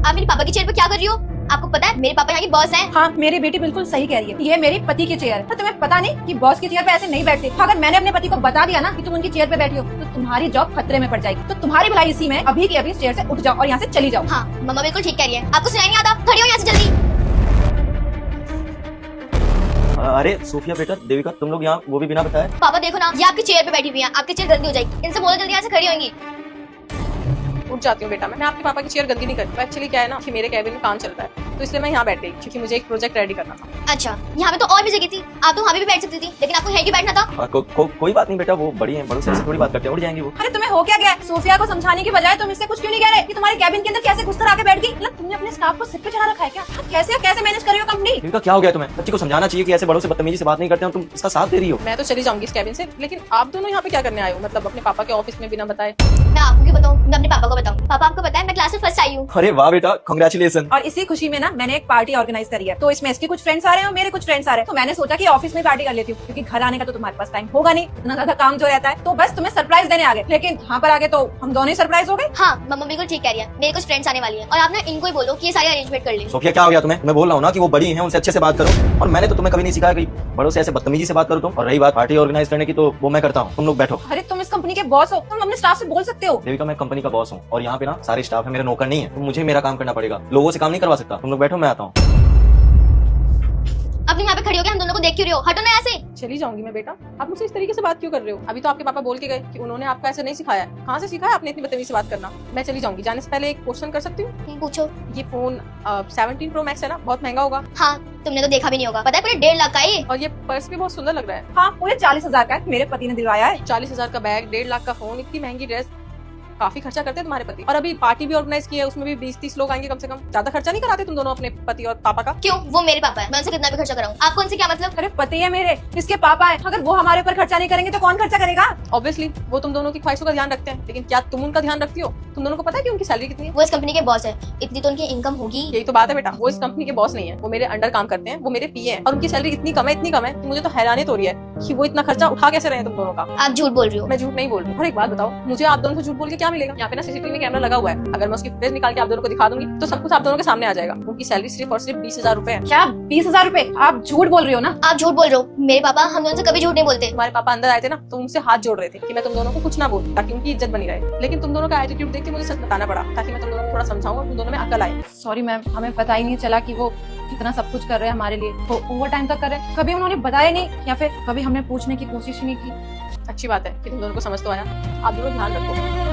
आप मेरे पापा की चेयर पे क्या कर रही हो? आपको पता है मेरे पापा यहाँ की बॉस हैं। हाँ, मेरी बेटी बिल्कुल सही कह रही है, ये मेरे पति की चेयर है। तो तुम्हें पता नहीं कि बॉस की चेयर पे ऐसे नहीं बैठते। अगर मैंने अपने पति को बता दिया ना कि तुम उनकी चेयर पे बैठी हो तो तुम्हारी जॉब खतरे में पड़ जाएगी। तो तुम्हारी भलाई इसी में, अभी की अभी इस चेयर से उठ जाओ और यहाँ से चली जाओ। हाँ, मम्मा बिल्कुल ठीक कह रही है। आपको सुनाई नहीं आता? खड़ी हो यहाँ से जल्दी। अरे सोफिया बेटा, देविका, तुम लोग यहाँ वो भी बिना बताए? पापा देखो ना, ये आपकी चेयर पे बैठी हुई है, आपकी चेयर गंदी हो जाएगी। इनसे बोलो जल्दी यहाँ से खड़ी होंगी। उठ जाती हूँ बेटा, मैं आपके पापा की चेयर गंदी नहीं करती। एक्चुअली क्या है ना कि मेरे कैबिन में काम चल रहा है, तो इसलिए मैं यहाँ बैठ गई क्योंकि मुझे एक प्रोजेक्ट रेडी करना था। अच्छा, यहाँ पे तो और भी जगह थी, आप तो वहाँ भी बैठ सकती थी, लेकिन आपको यहीं क्यों बैठना था? कोई बात नहीं बेटा, वो बड़ी है, बड़ों से ऐसे थोड़ी बात करते हैं, उड़ जाएंगी वो। अरे तुम्हें हो क्या गया? सोफिया को समझाने की बजाय तुम इससे कुछ क्यों नहीं कह रहे कि तुम्हारे कैबिन के अंदर कैसे घुसकर आके बैठ गई? मतलब तुमने अपने स्टाफ को सिर पे चढ़ा रखा है क्या? कैसे मैनेज कर रही हो कंपनी? देविका क्या हो गया तुम्हें? बच्ची को समझाना चाहिए कि ऐसे बड़ों से बदतमीजी से बात नहीं करते हो, तुम इसका साथ दे रही हो। मैं तो चली जाऊंगी इस कैबिन से, लेकिन आप दोनों यहाँ पे क्या करने आए हो? मतलब अपने पापा के ऑफिस में बिना बताए? मैं आपको क्यों बताऊँ? मैं अपने पापा को बताऊँ? पापा आपको पता है मैं क्लास में फर्स्ट आई हूँ। अरे वाह बेटा, कांग्रेचुलेशन। और इसी खुशी में ना मैंने एक पार्टी ऑर्गेनाइज करी है। तो इसमें इसके कुछ फ्रेंड्स आ रहे हैं और मेरे कुछ फ्रेंड्स आ रहे हैं। तो मैंने सोचा कि ऑफिस में पार्टी कर लेती हूँ, क्योंकि घर आने का तो तुम्हारे पास टाइम होगा नहीं, इतना ज्यादा काम जो रहता है। तो बस तुम्हें सरप्राइज देने आ गए, लेकिन यहाँ पर आगे तो हम दोनों ही सरप्राइज हो गए। हाँ, मम्मा बिल्कुल ठीक कह रही है, मेरे कुछ फ्रेंड्स आने वाली है और आप ना इनको ही बोलो कि ये सारी अरेंजमेंट कर ले। सोफिया क्या हो गया तुम्हें? मैं बोल रहा हूँ ना कि वो बड़ी हैं, उनसे अच्छे से बात करो। और मैंने तो तुम्हें कभी नहीं सिखाया कि बड़ों से ऐसे बदतमीजी से बात करो तुम। और रही बात पार्टी ऑर्गेनाइज करने की, तो वो मैं करता हूँ, तुम लोग बैठो। अरे तुम इस कंपनी के बॉस हो, तुम अपने स्टाफ से बोल सकते हो। देविका मैं कंपनी का बॉस हूँ और यहाँ पे ना सारे स्टाफ है, मेरे नौकर नहीं है। तो मुझे मेरा काम करना पड़ेगा, लोगों से काम नहीं करवा सकता। तुम लोग बैठो, मैं आता हूँ। अब तुम यहाँ पे खड़ी हो गए, हम दोनों को देख क्यों रहे हो? हटो ना यहाँ से। चली जाऊंगी मैं बेटा, आप मुझसे इस तरीके से बात क्यों कर रहे हो? अभी तो आपके पापा बोल के गए कि उन्होंने आपको ऐसे नहीं सिखाया है। कहाँ से सिखाया आपने इतनी बदतमीजी से बात करना? मैं चली जाऊंगी, जाने से पहले एक क्वेश्चन कर सकती हूँ? पूछो। ये फोन 17 Pro Max है ना, बहुत महंगा होगा। हाँ, तुमने तो देखा भी नहीं होगा, पता है पूरे 1.5 लाख का है ये। और ये पर्स भी बहुत सुंदर लग रहा है। हाँ, पूरे 40,000 का है, मेरे पति ने दिलवाया है। 40,000 का बैग, 1.5 लाख का फोन, इतनी महंगी ड्रेस, काफी खर्चा करते हैं तुम्हारे पति। और अभी पार्टी भी ऑर्गेनाइज की है, उसमें भी 20-30 लोग आएंगे कम से कम। ज्यादा खर्चा नहीं कराते तुम दोनों अपने पति और पापा का? क्यों? वो मेरे पापा है, मैं उनसे कितना भी खर्चा कराऊं, आपको उनसे क्या मतलब? अरे पति है मेरे, इसके पापा है। अगर वो हमारे ऊपर खर्चा नहीं करेंगे तो कौन खर्चा करेगा? ऑब्वियसली वो तुम दोनों की ख्वाहिशों का ध्यान रखते हैं, लेकिन क्या तुम उनका ध्यान रखती हो? तुम दोनों को पता है कि उनकी सैलरी कितनी है? वो इस कंपनी के बॉस है, इतनी तो उनकी इनकम होगी। यही तो बात है बेटा, वो इस कंपनी के बॉस नहीं है, वो मेरे अंडर काम करते हैं, वो मेरे पीए हैं। और उनकी सैलरी इतनी कम है कि मुझे तो हैरानी हो रही है कि वो इतना खर्चा उठा कैसे रहे हैं तुम दोनों का। आप झूठ बोल रही हो। मैं झूठ नहीं बोल रही। और एक बात बताओ, मुझे आप दोनों से झूठ बोल के क्या मिलेगा? यहाँ पे ना सीसीटीवी कैमरा लगा हुआ है, अगर मैं उसकी फुटेज निकाल के आप दोनों को दिखा दूंगी तो सब कुछ आप दोनों के सामने आ जाएगा। उनकी सैलरी सिर्फ और सिर्फ 20,000 रुपए है। क्या 20,000 रुपए? आप झूठ बोल रही हो ना? आप झूठ बोल रहे हो, मेरे पापा हम दोनों से कभी झूठ नहीं बोलते। तुम्हारे पापा अंदर आए थे ना, तो उनसे हाथ जोड़ रहे थे कि मैं तुम दोनों को कुछ ना बोलूं ताकि उनकी इज्जत बनी रहे। लेकिन तुम दोनों का एटीट्यूड देख के मुझे सच बताना पड़ा ताकि मैं तुम दोनों को थोड़ा समझाऊं और तुम दोनों में अकल आए। सॉरी मैम, हमें पता ही नहीं चला कि वो इतना सब कुछ कर रहे हैं हमारे लिए। वो ओवर टाइम तक कर रहे हैं, कभी उन्होंने बताया नहीं या फिर कभी हमने पूछने की कोशिश ही नहीं की। अच्छी बात है कि तुम दोनों को समझ तो आया। आप दोनों ध्यान रखो।